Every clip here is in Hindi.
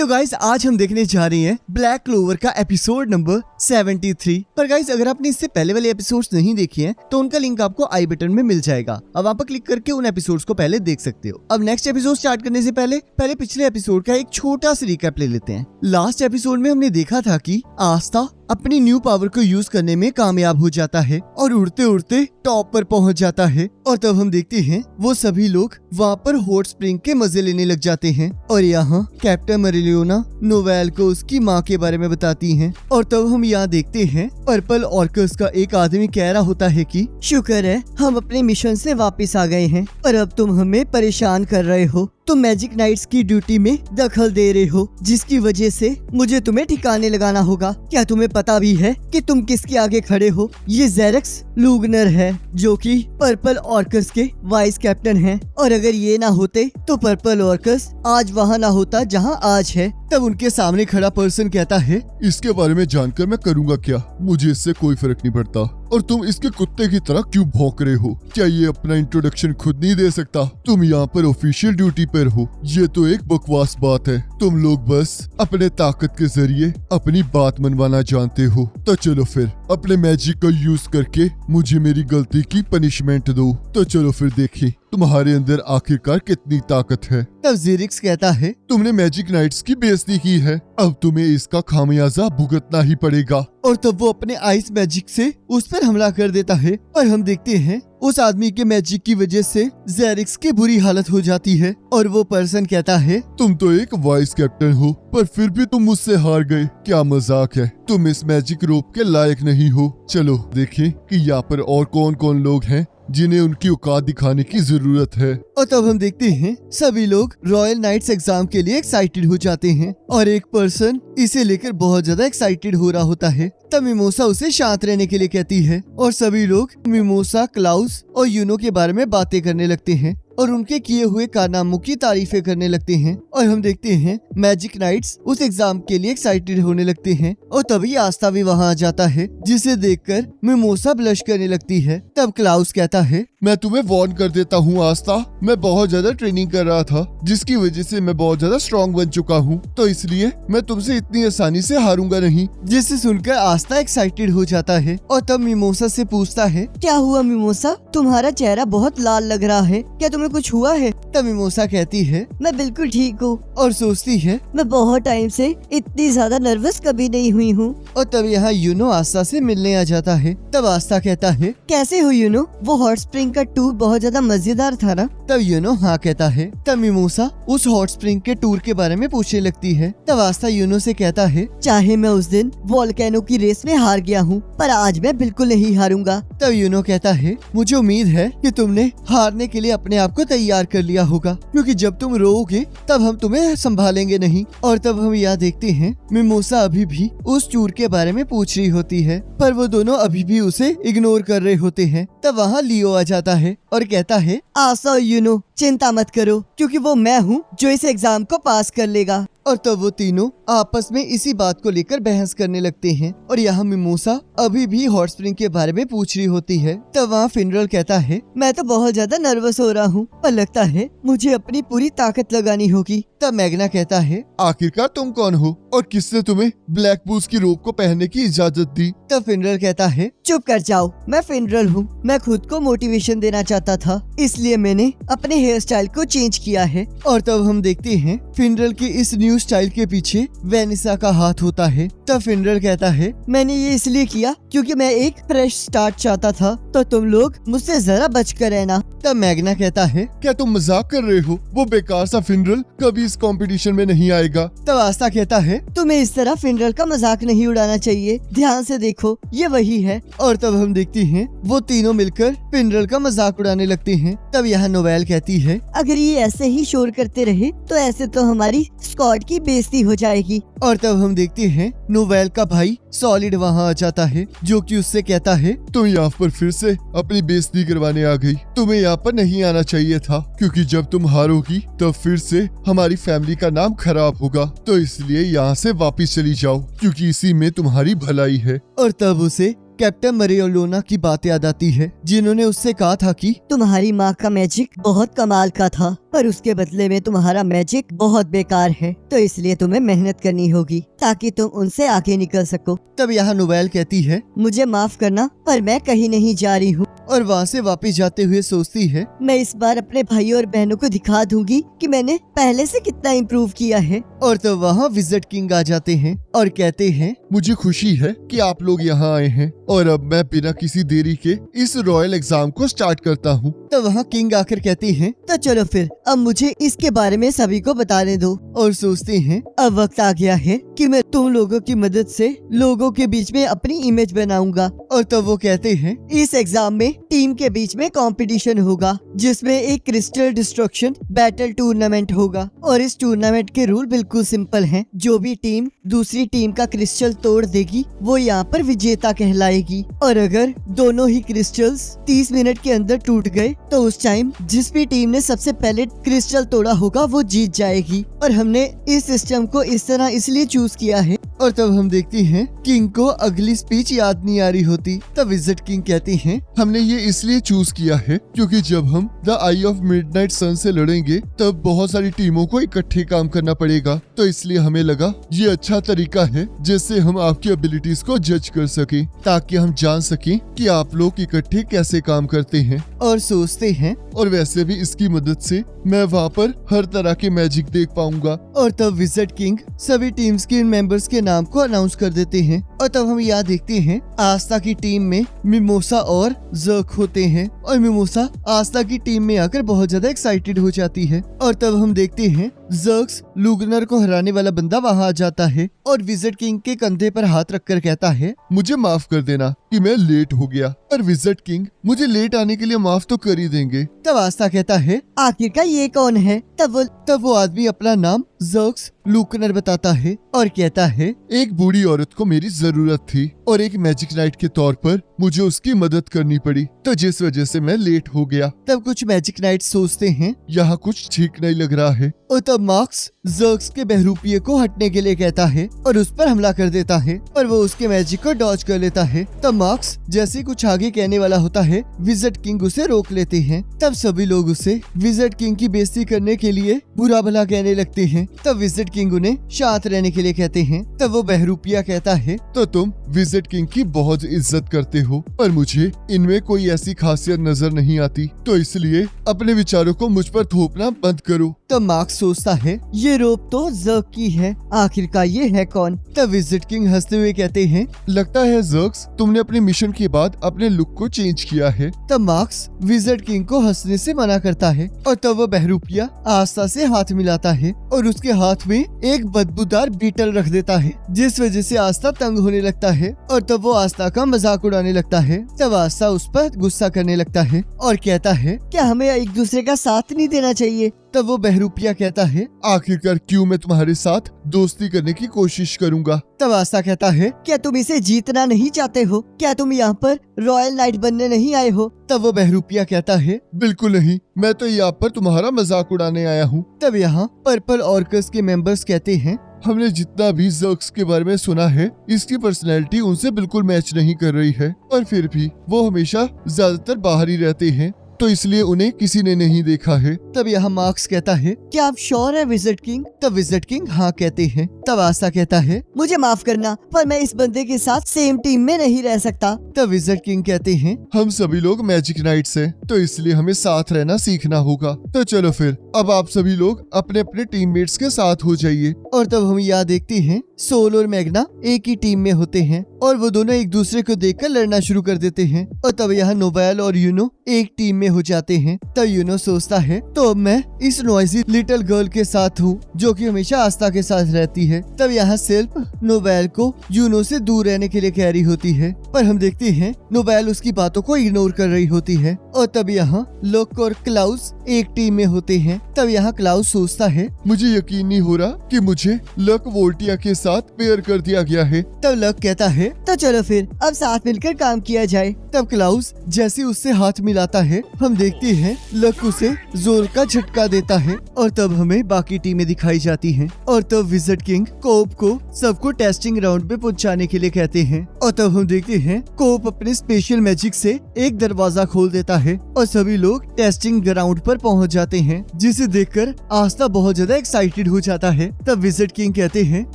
तो गाइस आज हम देखने जा रहे हैं ब्लैक क्लोवर का एपिसोड नंबर 73। पर गाइस अगर आपने इससे पहले वाले एपिसोड्स नहीं देखे हैं तो उनका लिंक आपको आई बटन में मिल जाएगा। अब वहाँ पर क्लिक करके उन एपिसोड्स को पहले देख सकते हो। अब नेक्स्ट एपिसोड स्टार्ट करने से पहले पिछले एपिसोड का एक छोटा सा रिकैप ले लेते हैं। लास्ट एपिसोड में हमने देखा था कि आस्था अपनी न्यू पावर को यूज करने में कामयाब हो जाता है और उड़ते उड़ते टॉप पर पहुंच जाता है। और तब हम देखते हैं वो सभी लोग वहाँ पर हॉट स्प्रिंग के मजे लेने लग जाते हैं और यहाँ कैप्टन मेरिलियोना नोवेल को उसकी माँ के बारे में बताती हैं। और तब हम यहाँ देखते हैं पर्पल ऑर्कस का एक आदमी कह रहा होता है कि शुक्र है हम अपने मिशन से वापस आ गए हैं और अब तुम हमें परेशान कर रहे हो। तुम मैजिक नाइट्स की ड्यूटी में दखल दे रहे हो जिसकी वजह से मुझे तुम्हें ठिकाने लगाना होगा। क्या तुम्हें पता भी है कि तुम किसके आगे खड़े हो? ये जेरेक्स लूगनर है जो कि पर्पल ऑर्कस के वाइस कैप्टन हैं। और अगर ये ना होते तो पर्पल ऑर्कस आज वहाँ ना होता जहाँ आज है। तब उनके सामने खड़ा पर्सन कहता है, इसके बारे में जानकर मैं करूँगा क्या? मुझे इससे कोई फर्क नहीं पड़ता। और तुम इसके कुत्ते की तरह क्यों भौंक रहे हो? क्या ये अपना इंट्रोडक्शन खुद नहीं दे सकता? तुम यहाँ पर ऑफिशियल ड्यूटी पर हो। ये तो एक बकवास बात है। तुम लोग बस अपने ताकत के जरिए अपनी बात मनवाना जानते हो। तो चलो फिर अपने मैजिक का यूज करके मुझे मेरी गलती की पनिशमेंट दो। तो चलो फिर देखें तुम्हारे अंदर आखिरकार कितनी ताकत है। तब जेरिक्स कहता है, तुमने मैजिक नाइट्स की बेइज्जती की है, अब तुम्हें इसका खामियाजा भुगतना ही पड़ेगा। और तब वो अपने आइस मैजिक से उस पर हमला कर देता है और हम देखते हैं उस आदमी के मैजिक की वजह से जेरिक्स की बुरी हालत हो जाती है। और वो पर्सन कहता है, तुम तो एक वाइस कैप्टन हो पर फिर भी तुम मुझसे हार गए। क्या मजाक है? तुम इस मैजिक रोप के लायक नहीं हो। चलो देखें कि यहाँ पर और कौन कौन लोग हैं जिन्हें उनकी औकात दिखाने की जरूरत है। और तब हम देखते हैं सभी लोग रॉयल नाइट्स एग्जाम के लिए एक्साइटेड हो जाते हैं और एक पर्सन इसे लेकर बहुत ज्यादा एक्साइटेड हो रहा होता है। तब मिमोसा उसे शांत रहने के लिए कहती है और सभी लोग मिमोसा, क्लाउस और यूनो के बारे में बातें करने लगते हैं और उनके किए हुए कारनामों की तारीफें करने लगते हैं। और हम देखते हैं मैजिक नाइट्स उस एग्जाम के लिए एक्साइटेड होने लगते हैं और तभी आस्था भी वहाँ आ जाता है जिसे देखकर मिमोसा ब्लश करने लगती है। तब क्लाउस कहता है, मैं तुम्हें वार्न कर देता हूँ आस्था, मैं बहुत ज्यादा ट्रेनिंग कर रहा था जिसकी वजह से मैं बहुत ज्यादा स्ट्रॉन्ग बन चुका हूँ, तो इसलिए मैं तुमसे इतनी आसानी से हारूंगा नहीं। जिसे सुनकर आस्था एक्साइटेड हो जाता है और तब मिमोसा से पूछता है, क्या हुआ मिमोसा? तुम्हारा चेहरा बहुत लाल लग रहा है, क्या तुम्हें कुछ हुआ है? तब मिमोसा कहती है, मैं बिल्कुल ठीक हूँ। और सोचती है, मैं बहुत टाइम से इतनी ज्यादा नर्वस कभी नहीं हुई हूँ। और तब यहाँ यूनो आस्था से मिलने आ जाता है। तब आस्था कहता है, कैसे हो यूनो? वो हॉट स्प्रिंग का टूर बहुत ज्यादा मजेदार था ना? तब यूनो हाँ कहता है। तब मिमोसा उस हॉट स्प्रिंग के टूर के बारे में पूछने लगती है। तब आस्था यूनो से कहता है, चाहे मैं उस दिन वोल्केनो की रेस में हार गया हूँ पर आज मैं बिल्कुल नहीं हारूंगा। तब यूनो कहता है, मुझे उम्मीद है कि तुमने हारने के लिए अपने आप को तैयार कर लिया होगा क्योंकि जब तुम रोओगे तब हम तुम्हें संभालेंगे नहीं। और तब हम यहाँ देखते हैं मिमोसा अभी भी उस टूर के बारे में पूछ रही होती है पर वो दोनों अभी भी उसे इग्नोर कर रहे होते हैं। तब वहाँ लियो आ जाता है और कहता है, आशा यूनो चिंता मत करो क्योंकि वो मैं हूँ जो इस एग्जाम को पास कर लेगा। और तब वो तीनों आपस में इसी बात को लेकर बहस करने लगते हैं और यहाँ मिमोसा अभी भी हॉट स्प्रिंग के बारे में पूछ रही होती है। तब वहाँ फिनरल कहता है, मैं तो बहुत ज्यादा नर्वस हो रहा हूँ पर लगता है मुझे अपनी पूरी ताकत लगानी होगी। तब मैग्ना कहता है, आखिरकार तुम कौन हो और किसने तुम्हें ब्लैक बूस की रोप को पहनने की इजाजत दी? तब फिनरल कहता है, चुप कर जाओ, मैं फिनरल हूँ। मैं खुद को मोटिवेशन देना चाहता था इसलिए मैंने अपने हेयर स्टाइल को चेंज किया है। और तब हम देखते हैं फिनरल के इस न्यू स्टाइल के पीछे वेनिसा का हाथ होता है। तब फिनरल कहता है, मैंने ये इसलिए किया क्योंकि मैं एक फ्रेश स्टार्ट चाहता था, तो तुम लोग मुझसे जरा बच कर रहना। तब मैग्ना कहता है, क्या तुम मजाक कर रहे हो? वो बेकार सा फिनरल कभी इस कंपटीशन में नहीं आएगा। तब आस्था कहता है, तुम्हें इस तरह फिनरल का मजाक नहीं उड़ाना चाहिए, ध्यान से देखो ये वही है। और तब हम देखते हैं वो तीनों मिलकर फिनरल का मजाक उड़ाने लगते हैं। तब यहाँ नोवेल कहती है, अगर ये ऐसे ही शोर करते रहे तो ऐसे तो हमारी स्क्वाड की बेइज्जती हो जाएगी। और तब हम देखते हैं नोवेल का भाई सॉलिड वहाँ आ जाता है जो कि उससे कहता है, तुम यहाँ पर फिर से अपनी बेइज्जती करवाने आ गई। तुम्हें यहाँ पर नहीं आना चाहिए था क्योंकि जब तुम हारोगी तब फिर से हमारी फैमिली का नाम खराब होगा, तो इसलिए यहाँ से वापिस चली जाओ क्योंकि इसी में तुम्हारी भलाई है। और तब उसे कैप्टन मरियोलोना की बात याद आती है, जिन्होंने उससे कहा था कि तुम्हारी माँ का मैजिक बहुत कमाल का था, पर उसके बदले में तुम्हारा मैजिक बहुत बेकार है, तो इसलिए तुम्हें मेहनत करनी होगी ताकि तुम उनसे आगे निकल सको। तब यहाँ नोवेल कहती है, मुझे माफ करना पर मैं कहीं नहीं जा रही हूँ। और वहाँ से वापस जाते हुए सोचती है, मैं इस बार अपने भाइयों और बहनों को दिखा दूंगी कि मैंने पहले से कितना इम्प्रूव किया है। और तो वहाँ विजिट किंग आ जाते हैं और कहते हैं, मुझे खुशी है कि आप लोग यहाँ आए हैं और अब मैं बिना किसी देरी के इस रॉयल एग्जाम को स्टार्ट करता हूँ। तो वहाँ किंग आकर कहते हैं, तो चलो फिर अब मुझे इसके बारे में सभी को बताने दो। और सोचते हैं अब वक्त आ गया है कि मैं तुम लोगों की मदद से लोगों के बीच में अपनी इमेज बनाऊंगा। और तो वो कहते हैं, इस एग्जाम में टीम के बीच में कंपटीशन होगा, जिसमें एक क्रिस्टल डिस्ट्रक्शन बैटल टूर्नामेंट होगा। और इस टूर्नामेंट के रूल बिल्कुल सिंपल हैं। जो भी टीम दूसरी टीम का क्रिस्टल तोड़ देगी वो यहाँ पर विजेता कहलाएगी। और अगर दोनों ही क्रिस्टल्स 30 मिनट के अंदर टूट गए तो उस टाइम जिस भी टीम ने सबसे पहले क्रिस्टल तोड़ा होगा वो जीत जाएगी। और हमने इस सिस्टम को इस तरह इसलिए चूज किया है। और तब हम देखते हैं किंग को अगली स्पीच याद नहीं आ रही होती। तब विजिट किंग कहती हैं, हमने ये इसलिए चूज किया है क्योंकि जब हम द आई ऑफ मिडनाइट सन से लड़ेंगे तब बहुत सारी टीमों को इकट्ठे काम करना पड़ेगा, तो इसलिए हमें लगा ये अच्छा तरीका है जिससे हम आपकी एबिलिटीज को जज कर सकें, ताकि हम जान सकें कि आप लोग इकट्ठे कैसे काम करते हैं और सोचते हैं। और वैसे भी इसकी मदद से मैं वहाँ पर हर तरह के मैजिक देख पाऊंगा। और तब विजिट किंग सभी टीम्स के मेंबर्स के नाम को अनाउंस कर देते हैं। और तब हम यहाँ देखते हैं आस्था की टीम में मिमोसा और जर्क होते हैं। और मिमोसा आस्था की टीम में आकर बहुत ज्यादा एक्साइटेड हो जाती है। और तब हम देखते हैं जर्क्स लुगनर को हराने वाला बंदा वहाँ आ जाता है और विजिट किंग के कंधे पर हाथ रखकर कहता है, मुझे माफ कर देना कि मैं लेट हो गया, पर विजिट किंग मुझे लेट आने के लिए माफ तो कर ही देंगे। तब आस्था कहता है, आखिरकार ये कौन है? तब वो आदमी अपना नाम जर्क्स लुगनर बताता है और कहता है, एक बूढ़ी औरत को मेरी जरूरत थी और एक मैजिक नाइट के तौर पर मुझे उसकी मदद करनी पड़ी, तो जिस वजह से मैं लेट हो गया। तब कुछ मैजिक नाइट सोचते हैं, यहाँ कुछ ठीक नहीं लग रहा है। और तब मार्क्स जर्क्स के बहरूपिये को हटने के लिए कहता है और उस पर हमला कर देता है, पर वो उसके मैजिक को डॉज कर लेता है। तब मार्क्स जैसे कुछ आगे कहने वाला होता है, विजिट किंग उसे रोक लेते हैं। तब सभी लोग उसे विजिट किंग की बेइज्जती करने के लिए बुरा भला कहने लगते हैं। तब विजिट किंग उन्हें शांत रहने के लिए कहते हैं। तब वो बहरूपिया कहता है, तो तुम विजिट किंग की बहुत इज्जत करते हो, पर मुझे इनमें कोई ऐसी खासियत नजर नहीं आती, तो इसलिए अपने विचारों को मुझ पर थोपना बंद करो। तब मार्क्स सोचता है, ये रोप तो जर्क की है, आखिरकार ये है कौन? तब विजिट किंग हंसते हुए कहते हैं, लगता है जर्क्स तुमने अपने मिशन के बाद अपने लुक को चेंज किया है। तब मार्क्स विजिट किंग को हंसने से मना करता है और तब वो बहरूपिया आस्था से हाथ मिलाता है और उसके हाथ में एक बदबूदार बीटल रख देता है, जिस वजह से आस्था तंग होने लगता है। और तब वो आस्था का मजाक उड़ाने लगता है। तब आस्था उस पर गुस्सा करने लगता है और कहता है, क्या हमें एक दूसरे का साथ नहीं देना चाहिए? तब वो बहरूपिया कहता है, आखिरकार क्यों मैं तुम्हारे साथ दोस्ती करने की कोशिश करूंगा। तब आस्था कहता है, क्या तुम इसे जीतना नहीं चाहते हो? क्या तुम यहाँ पर रॉयल नाइट बनने नहीं आए हो? तब वो बहरूपिया कहता है, बिल्कुल नहीं, मैं तो यहाँ पर तुम्हारा मजाक उड़ाने आया हूँ। तब यहाँ पर्पल ऑर्कस के मेंबर्स कहते हैं, हमने जितना भी जर्क्स के बारे में सुना है, इसकी पर्सनैलिटी उनसे बिल्कुल मैच नहीं कर रही है, और फिर भी वो हमेशा ज्यादातर बाहर ही रहते हैं, तो इसलिए उन्हें किसी ने नहीं देखा है। तब यहाँ मार्क्स कहता है, क्या आप श्योर है विजिट किंग? तब विजिट किंग हाँ कहते हैं। तब आस्था कहता है, मुझे माफ करना पर मैं इस बंदे के साथ सेम टीम में नहीं रह सकता। तब विजिट किंग कहते हैं, हम सभी लोग मैजिक नाइट्स हैं, तो इसलिए हमें साथ रहना सीखना होगा। तो चलो फिर अब आप सभी लोग अपने अपने टीममेट्स के साथ हो जाइए। और तब हम यहाँ देखते हैं सोल और मैग्ना एक ही टीम में होते हैं और वो दोनों एक दूसरे को देखकर लड़ना शुरू कर देते हैं। और तब यहाँ नोवेल और यूनो एक टीम में हो जाते हैं। तब यूनो सोचता है, तो अब मैं इस नॉइजी लिटिल गर्ल के साथ हूँ जो कि हमेशा आस्था के साथ रहती है। तब यहाँ सिल्प नोवेल को यूनो से दूर रहने के लिए कह रही होती है, पर हम देखते हैं नोवेल उसकी बातों को इग्नोर कर रही होती है। और तब यहाँ लक और क्लाउस एक टीम में होते हैं। तब यहाँ क्लाउस सोचता है, मुझे यकीन नहीं हो रहा कि मुझे लक वोल्टिया के साथ पेयर कर दिया गया है। तब लक कहता है, तो चलो फिर अब साथ मिलकर काम किया जाए। तब क्लाउस जैसे उससे हाथ मिलाता है, हम देखते हैं लक उसे जोर का झटका देता है और तब हमें बाकी टीमें दिखाई जाती हैं। और तब विजिट किंग किंग कोप को सबको टेस्टिंग ग्राउंड पे पहुंचाने के लिए कहते हैं और तब हम देखते हैं कोप अपने स्पेशल मैजिक से एक दरवाजा खोल देता है और सभी लोग टेस्टिंग ग्राउंड पर पहुंच जाते हैं, जिसे देखकर आस्था बहुत ज्यादा एक्साइटेड हो जाता है। तब विजिट किंग कहते हैं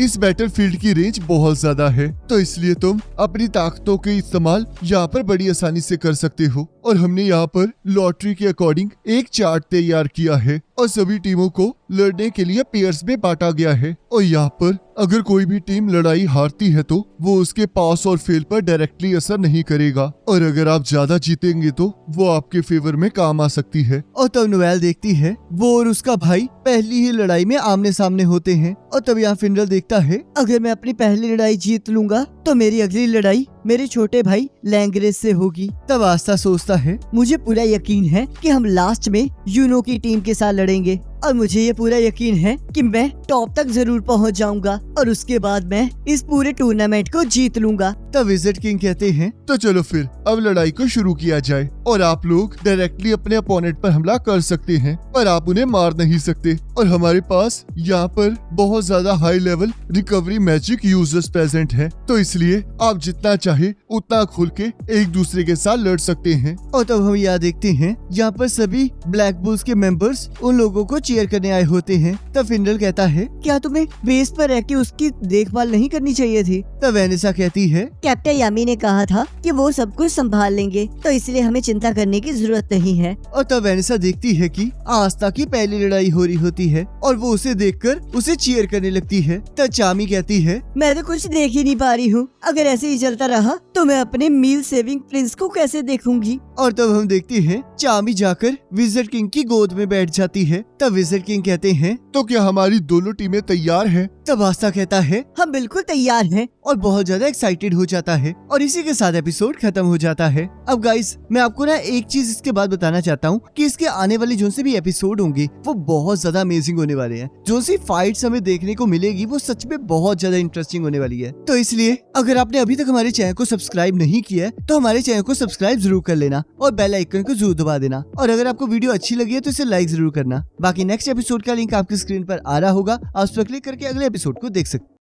इस बैटलफील्ड की रेंज बहुत ज्यादा है, तो इसलिए तुम अपनी ताकतों के इस्तेमाल यहाँ पर बड़ी आसानी से कर सकते हो। और हमने यहाँ पर लॉटरी के अकॉर्डिंग एक चार्ट तैयार किया है और सभी टीमों को लड़ने के लिए पेयर्स में बांटा गया है। और यहाँ पर अगर कोई भी टीम लड़ाई हारती है तो वो उसके पास और फेल पर डायरेक्टली असर नहीं करेगा, और अगर आप ज्यादा जीतेंगे तो वो आपके फेवर में काम आ सकती है। और तब नोएल देखती है वो और उसका भाई पहली ही लड़ाई में आमने सामने होते हैं। और तब यहाँ फिनरल देखता है अगर मैं अपनी पहली लड़ाई जीत लूंगा तो मेरी अगली लड़ाई मेरे छोटे भाई लैंग्रेज से होगी। तब आस्था सोचता है मुझे पूरा यकीन है कि हम लास्ट में यूनो की टीम के साथ लड़ेंगे और मुझे ये पूरा यकीन है कि मैं टॉप तक जरूर पहुंच जाऊंगा और उसके बाद मैं इस पूरे टूर्नामेंट को जीत लूंगा। तब विजिट किंग कहते हैं तो चलो फिर अब लड़ाई को शुरू किया जाए और आप लोग डायरेक्टली अपने अपोनेंट पर हमला कर सकते हैं पर आप उन्हें मार नहीं सकते। और हमारे पास यहाँ पर बहुत ज्यादा high level recovery magic users present हैं, तो इसलिए आप जितना चाहे उतना खुल के एक दूसरे के साथ लड़ सकते हैं। और तब हम यहाँ देखते हैं यहाँ पर सभी ब्लैक बुल्स के मेंबर्स उन लोगों को चीयर करने आए होते हैं। तब फिनरल कहता है क्या तुम्हें बेस पर रह के उसकी देखभाल नहीं करनी चाहिए थी? तब वेनिसा कहती है कैप्टन यामी ने कहा था कि वो सब कुछ संभाल लेंगे, तो इसलिए हमें चिंता करने की जरूरत नहीं है। और तब वेनिसा देखती है कि आस्था की पहली लड़ाई हो रही होती है और वो उसे देखकर उसे चीयर करने लगती है। तब चामी कहती है मैं तो कुछ देख ही नहीं पा रही हूँ, अगर ऐसे ही चलता रहा तो मैं अपने मील सेविंग प्रिंस को कैसे देखूंगी। और तब हम देखते हैं चामी जाकर विजिट किंग की गोद में बैठ जाती है। तब विजिट किंग कहते हैं तो क्या हमारी दोनों टीमें तैयार हैं? तब आस्था कहता है हम बिल्कुल तैयार हैं और बहुत ज्यादा एक्साइटेड हो जाता है और इसी के साथ एपिसोड खत्म हो जाता है। अब गाइस मैं आपको ना एक चीज इसके बाद बताना चाहता हूँ कि इसके आने वाले जो से भी एपिसोड होंगे वो बहुत ज्यादा अमेजिंग होने वाले हैं। जो सी फाइट्स हमें देखने को मिलेगी वो सच में बहुत ज्यादा इंटरेस्टिंग होने वाली है। तो इसलिए अगर आपने अभी तक हमारे चैनल को सब्सक्राइब नहीं किया है तो हमारे चैनल को सब्सक्राइब जरूर कर लेना और बेल आइकन को जरूर दबा देना। और अगर आपको वीडियो अच्छी लगी है तो इसे लाइक जरूर करना। बाकी नेक्स्ट एपिसोड का लिंक आपकी स्क्रीन पर आ रहा होगा, आप उस पर क्लिक करके अगले एपिसोड को देख सकते हैं।